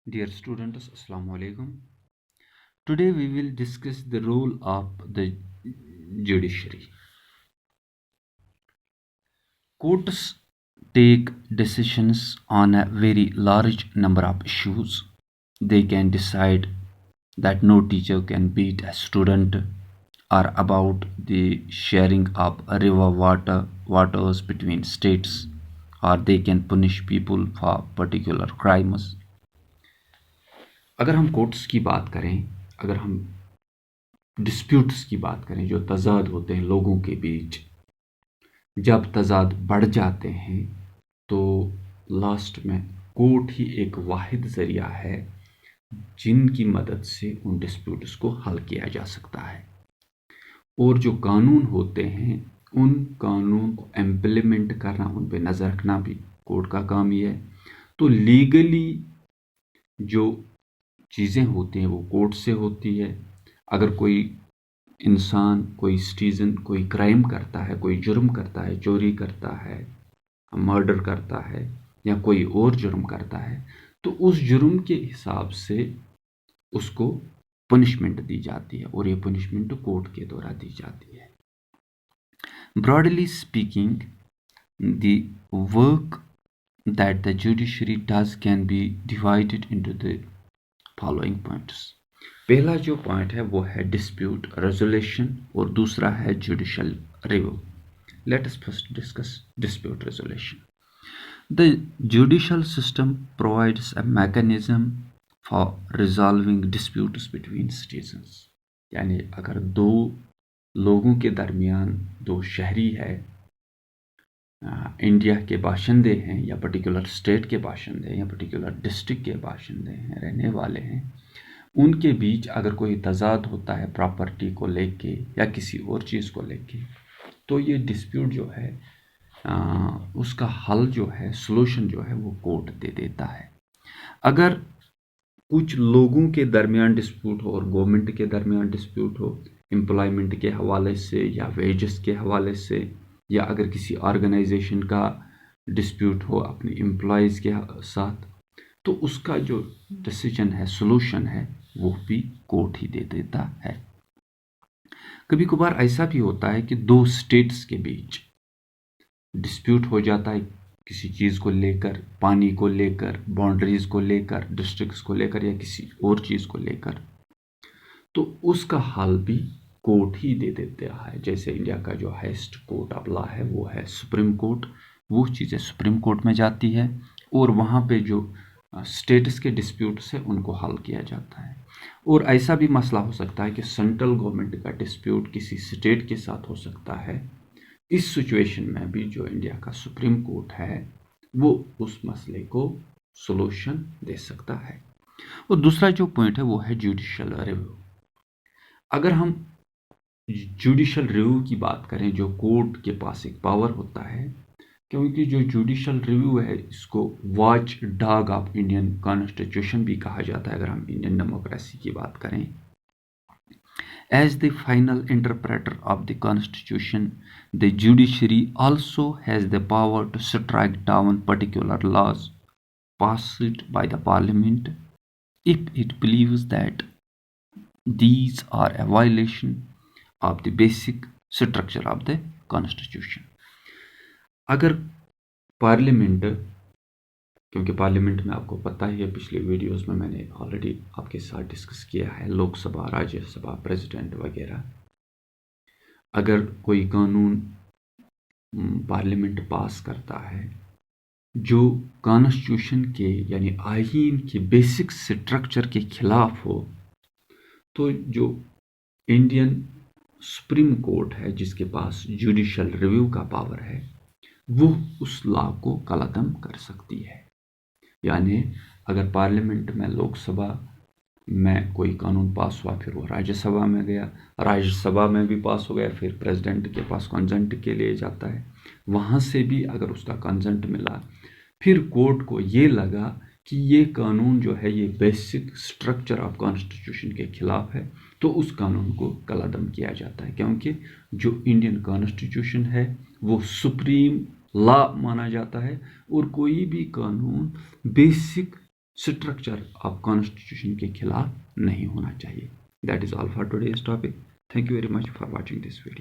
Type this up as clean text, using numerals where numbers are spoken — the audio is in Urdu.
Dear students, Assalamu alaikum. Today we will discuss the role of the judiciary. Courts take decisions on a very large number of issues. They can decide that no teacher can beat a student, or about the sharing of river waters between states, or they can punish people for particular crimes. اگر ہم کوٹس کی بات کریں، اگر ہم ڈسپیوٹس کی بات کریں جو تضاد ہوتے ہیں لوگوں کے بیچ، جب تضاد بڑھ جاتے ہیں تو لاسٹ میں کورٹ ہی ایک واحد ذریعہ ہے جن کی مدد سے ان ڈسپیوٹس کو حل کیا جا سکتا ہے، اور جو قانون ہوتے ہیں ان قانون کو امپلیمنٹ کرنا، ان پہ نظر رکھنا بھی کورٹ کا کام ہی ہے۔ تو لیگلی جو چیزیں ہوتی ہیں وہ کورٹ سے ہوتی ہے۔ اگر کوئی انسان، کوئی سٹیزن کوئی کرائم کرتا ہے، کوئی جرم کرتا ہے، چوری کرتا ہے، مرڈر کرتا ہے یا کوئی اور جرم کرتا ہے، تو اس جرم کے حساب سے اس کو پنشمنٹ دی جاتی ہے، اور یہ پنشمنٹ کورٹ کے دوارا دی جاتی ہے۔ Broadly speaking, the work that the judiciary does can be divided into the following points. پہلا جو پوائنٹ ہے وہ ہے ڈسپیوٹ ریزولیشن، اور دوسرا ہے judicial review. Let us first discuss dispute resolution. The judicial system provides a mechanism for resolving disputes between citizens. یعنی اگر دو لوگوں کے درمیان، دو شہری ہے، انڈیا کے باشندے ہیں یا پرٹیکولر اسٹیٹ کے باشندے ہیں یا پرٹیکولر ڈسٹرکٹ کے باشندے ہیں، رہنے والے ہیں، ان کے بیچ اگر کوئی تضاد ہوتا ہے پراپرٹی کو لے کے یا کسی اور چیز کو لے کے، تو یہ ڈسپیوٹ جو ہے اس کا حل جو ہے، سلوشن جو ہے وہ کورٹ دے دیتا ہے۔ اگر کچھ لوگوں کے درمیان ڈسپیوٹ ہو اور گورنمنٹ کے درمیان ڈسپیوٹ ہو، امپلائمنٹ کے حوالے سے یا ویجز کے حوالے سے، یا اگر کسی آرگنائزیشن کا ڈسپیوٹ ہو اپنی امپلائیز کے ساتھ، تو اس کا جو ڈیسیجن ہے، سلوشن ہے، وہ بھی کورٹ ہی دے دیتا ہے۔ کبھی کبھار ایسا بھی ہوتا ہے کہ دو اسٹیٹس کے بیچ ڈسپیوٹ ہو جاتا ہے کسی چیز کو لے کر، پانی کو لے کر، باؤنڈریز کو لے کر، ڈسٹرکٹس کو لے کر یا کسی اور چیز کو لے کر، تو اس کا حل بھی کورٹ ہی دے دیتا ہے۔ جیسے انڈیا کا جو ہائیسٹ کورٹ آف لا ہے وہ ہے سپریم کورٹ، وہ چیزیں سپریم کورٹ میں جاتی ہے، اور وہاں پہ جو اسٹیٹس کے ڈسپیوٹس ہیں ان کو حل کیا جاتا ہے۔ اور ایسا بھی مسئلہ ہو سکتا ہے کہ سینٹرل گورنمنٹ کا ڈسپیوٹ کسی اسٹیٹ کے ساتھ ہو سکتا ہے۔ اس سچویشن میں بھی جو انڈیا کا سپریم کورٹ ہے وہ اس مسئلے کو سلوشن دے سکتا ہے۔ اور دوسرا جو پوائنٹ ہے وہ ہے جوڈیشل ریویو۔ اگر ہم جوڈیشل ریویو کی بات کریں، جو کورٹ کے پاس ایک پاور ہوتا ہے، کیونکہ جو جوڈیشل ریویو ہے اس کو watch dog of Indian constitution بھی کہا جاتا ہے اگر ہم انڈین ڈیموکریسی کی بات کریں۔ As the final interpreter of the constitution, the judiciary also has the power to strike down particular laws passed by the parliament if it believes that these are a violation of the basic structure of the constitution. اگر پارلیمنٹ، کیونکہ پارلیمنٹ میں آپ کو پتہ ہی ہے، پچھلی ویڈیوز میں نے آلریڈی آپ کے ساتھ ڈسکس کیا ہے، لوک سبھا، راجیہ سبھا، پریزیڈنٹ وغیرہ، اگر کوئی قانون پارلیمنٹ پاس کرتا ہے جو کانسٹیٹیوشن کے یعنی آئین کے بیسک سٹرکچر کے خلاف ہو، تو جو انڈین سپریم کورٹ ہے جس کے پاس جوڈیشل ریویو کا پاور ہے، وہ اس لا کو کالعدم کر سکتی ہے۔ یعنی اگر پارلیمنٹ میں، لوک سبھا میں کوئی قانون پاس ہوا، پھر وہ راجیہ سبھا میں گیا، راجیہ سبھا میں بھی پاس ہو گیا، پھر پریزیڈنٹ کے پاس کنسنٹ کے لیے جاتا ہے، وہاں سے بھی اگر اس کا کنسنٹ ملا، پھر کورٹ کو یہ لگا کہ یہ قانون جو ہے یہ بیسک سٹرکچر آف کانسٹیٹیوشن کے خلاف ہے، تو اس قانون کو کالعدم کیا جاتا ہے، کیونکہ جو انڈین کانسٹیٹیوشن ہے وہ سپریم لا مانا جاتا ہے، اور کوئی بھی قانون بیسک اسٹرکچر آف کانسٹیٹیوشن کے خلاف نہیں ہونا چاہیے. That is all for today's topic. Thank you very much for watching this video.